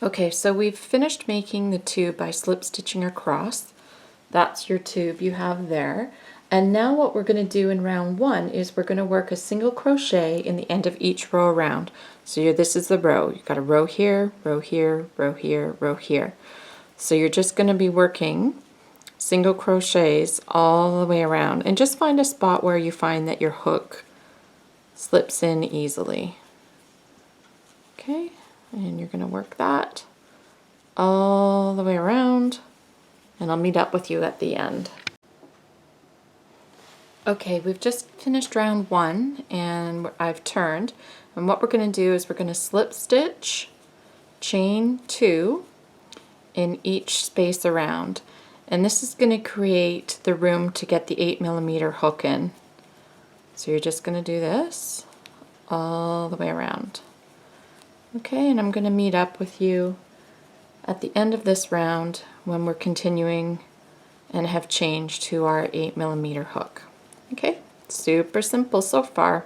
Okay, so we've finished making the tube by slip stitching across. That's your tube you have there. And now what we're going to do in round 1 is we're going to work a single crochet in the end of each row around. So this is the row. You've got a row here, row here, row here, row here. So you're just going to be working single crochets all the way around, and just find a spot where you find that your hook slips in easily. Okay, and you're going to work that all the way around, and I'll meet up with you at the end. Okay, we've just finished round 1 and I've turned, and what we're going to do is we're going to slip stitch, chain 2 in each space around, and this is going to create the room to get the 8mm hook in. So you're just going to do this all the way around. Okay, and I'm going to meet up with you at the end of this round when we're continuing and have changed to our 8mm hook. Okay, super simple so far.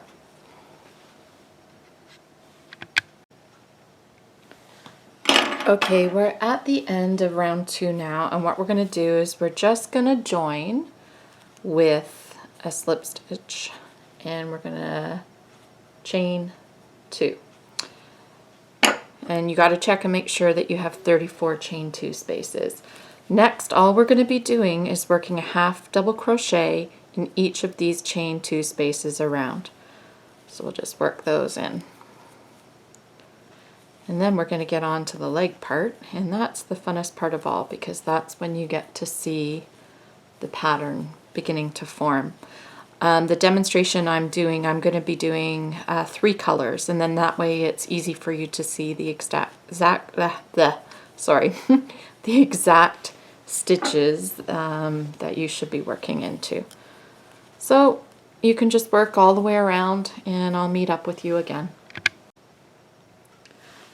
Okay, we're at the end of round 2 now, and what we're going to do is we're just going to join with a slip stitch, and we're going to chain 2. And you got to check and make sure that you have 34 chain 2 spaces. Next, all we're going to be doing is working a half double crochet in each of these chain 2 spaces around. So we'll just work those in. And then we're going to get on to the leg part, and that's the funnest part of all, because that's when you get to see the pattern beginning to form. The demonstration I'm going to be doing 3 colors, and then that way it's easy for you to see the the exact stitches that you should be working into. So you can just work all the way around, and I'll meet up with you again.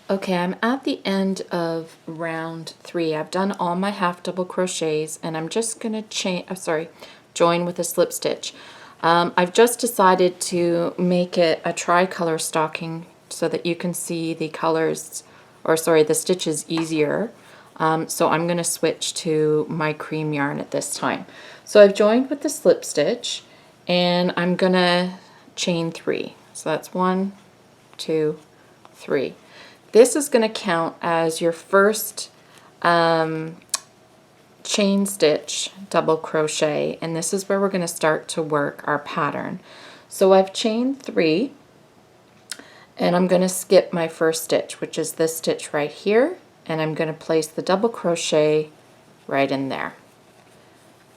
Okay, I'm at the end of round 3. I've done all my half double crochets, and I'm just going to join with a slip stitch. I've just decided to make it a tricolor stocking so that you can see the colors, the stitches easier. So I'm going to switch to my cream yarn at this time. So I've joined with the slip stitch, and I'm going to chain 3. So that's 1, 2, 3. This is going to count as your first chain stitch double crochet, and this is where we're going to start to work our pattern. So I've chained 3, and I'm going to skip my first stitch, which is this stitch right here, and I'm going to place the double crochet right in there.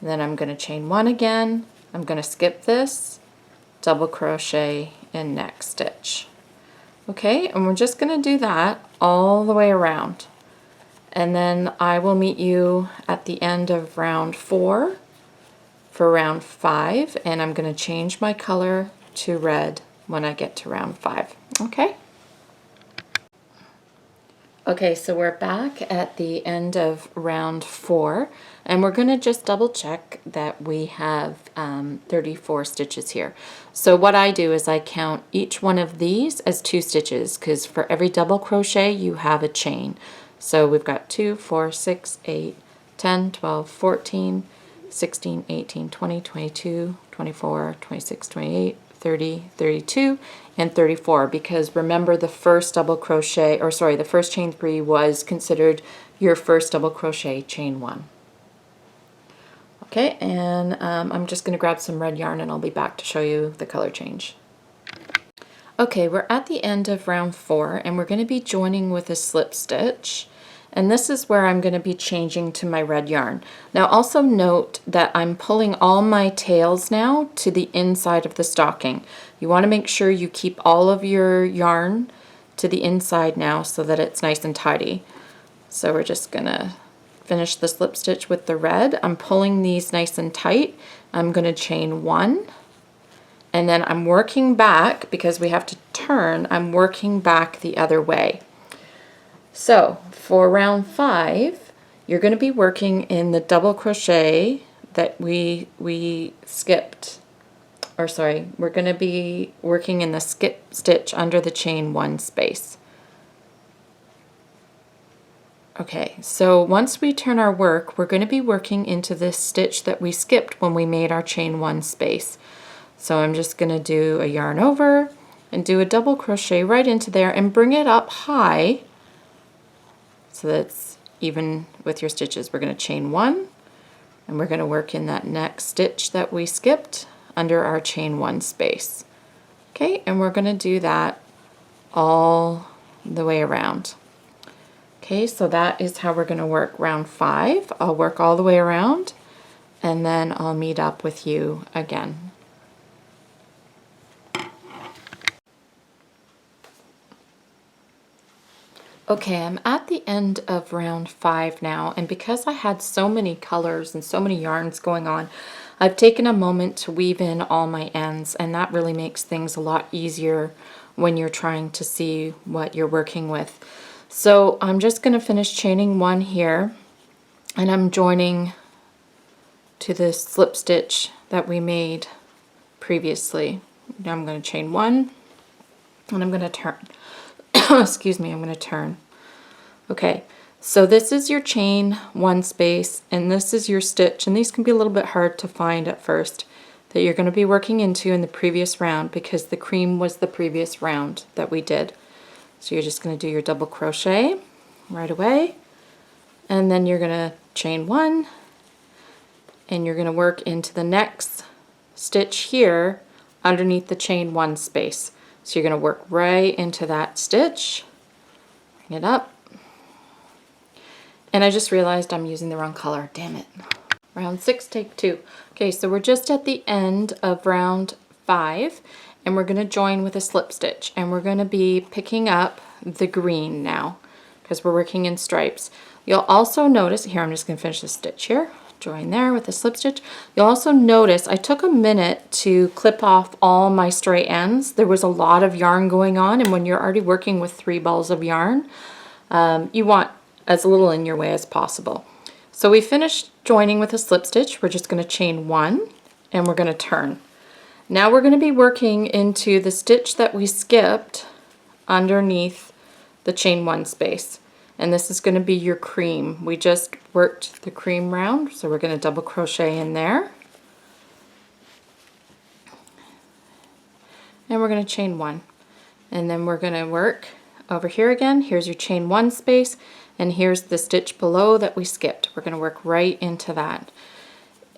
And then I'm going to chain 1 again, I'm going to skip this, double crochet in next stitch. Okay, and we're just going to do that all the way around. And then I will meet you at the end of round 4 for round 5, and I'm going to change my color to red when I get to round 5. Okay? Okay, so we're back at the end of round 4, and we're going to just double check that we have 34 stitches here. So what I do is I count each one of these as 2 stitches, because for every double crochet you have a chain. So we've got 2, 4, 6, 8, 10, 12, 14, 16, 18, 20, 22, 24, 26, 28, 30, 32, and 34, because remember the first double crochet, the first chain 3 was considered your first double crochet, chain 1. Okay, and I'm just going to grab some red yarn and I'll be back to show you the color change. Okay, we're at the end of round 4, and we're going to be joining with a slip stitch, and this is where I'm going to be changing to my red yarn. Now also note that I'm pulling all my tails now to the inside of the stocking. You want to make sure you keep all of your yarn to the inside now so that it's nice and tidy. So we're just going to finish the slip stitch with the red. I'm pulling these nice and tight. I'm going to chain 1. And then I'm working back, because we have to turn, I'm working back the other way. So for round 5, you're going to be working in the double crochet that we skipped. We're going to be working in the skip stitch under the chain 1 space. Okay, so once we turn our work, we're going to be working into this stitch that we skipped when we made our chain 1 space. So I'm just going to do a yarn over and do a double crochet right into there and bring it up high so that it's even with your stitches. We're going to chain 1 and we're going to work in that next stitch that we skipped under our chain 1 space. Okay, and we're going to do that all the way around. Okay, so that is how we're going to work round 5. I'll work all the way around and then I'll meet up with you again. Okay, I'm at the end of round 5 now, and because I had so many colors and so many yarns going on, I've taken a moment to weave in all my ends, and that really makes things a lot easier when you're trying to see what you're working with. So I'm just going to finish chaining 1 here, and I'm joining to this slip stitch that we made previously. Now I'm going to chain 1 and I'm going to turn. Excuse me, I'm going to turn. Okay, so this is your chain 1 space and this is your stitch, and these can be a little bit hard to find at first, that you're going to be working into in the previous round because the cream was the previous round that we did. So you're just going to do your double crochet right away, and then you're going to chain 1 and you're going to work into the next stitch here underneath the chain 1 space. So you're going to work right into that stitch, bring it up, and I just realized I'm using the wrong color, damn it. Round 6, take 2. Okay, so we're just at the end of round 5 and we're going to join with a slip stitch, and we're going to be picking up the green now because we're working in stripes. You'll also notice, here I'm just going to finish the stitch here, join there with a slip stitch. You'll also notice I took a minute to clip off all my stray ends. There was a lot of yarn going on, and when you're already working with 3 balls of yarn, you want as little in your way as possible. So we finished joining with a slip stitch. We're just going to chain 1 and we're going to turn. Now we're going to be working into the stitch that we skipped underneath the chain 1 space, and this is going to be your cream. We just worked the cream round, so we're going to double crochet in there and we're going to chain 1, and then we're going to work over here again. Here's your chain 1 space, and here's the stitch below that we skipped. We're going to work right into that.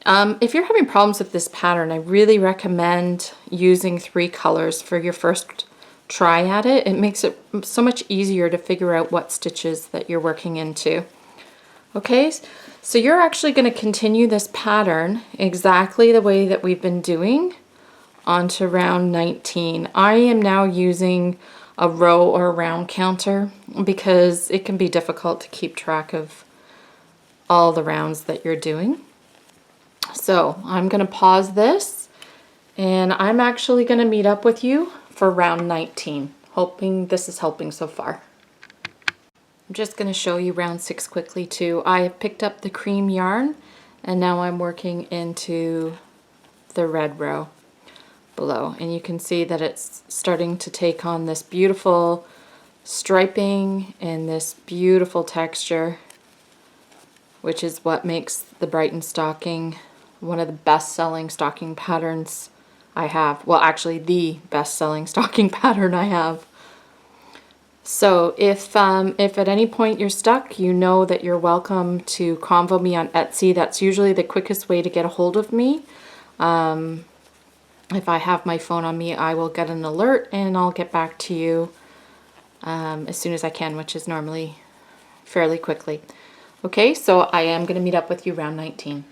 If you're having problems with this pattern, I really recommend using 3 colors for your first try at it. It makes it so much easier to figure out what stitches that you're working into. Okay, so you're actually going to continue this pattern exactly the way that we've been doing onto round 19. I am now using a row or a round counter because it can be difficult to keep track of all the rounds that you're doing. So I'm going to pause this and I'm actually going to meet up with you for round 19. Hoping this is helping so far. I'm just going to show you round 6 quickly too. I have picked up the cream yarn and now I'm working into the red row below, and you can see that it's starting to take on this beautiful striping and this beautiful texture, which is what makes the Brighton stocking one of the best-selling stocking patterns I have. Well, actually the best-selling stocking pattern I have. So if at any point you're stuck, you know that you're welcome to convo me on Etsy. That's usually the quickest way to get a hold of me. If I have my phone on me, I will get an alert and I'll get back to you as soon as I can, which is normally fairly quickly. Okay, so I am going to meet up with you round 19.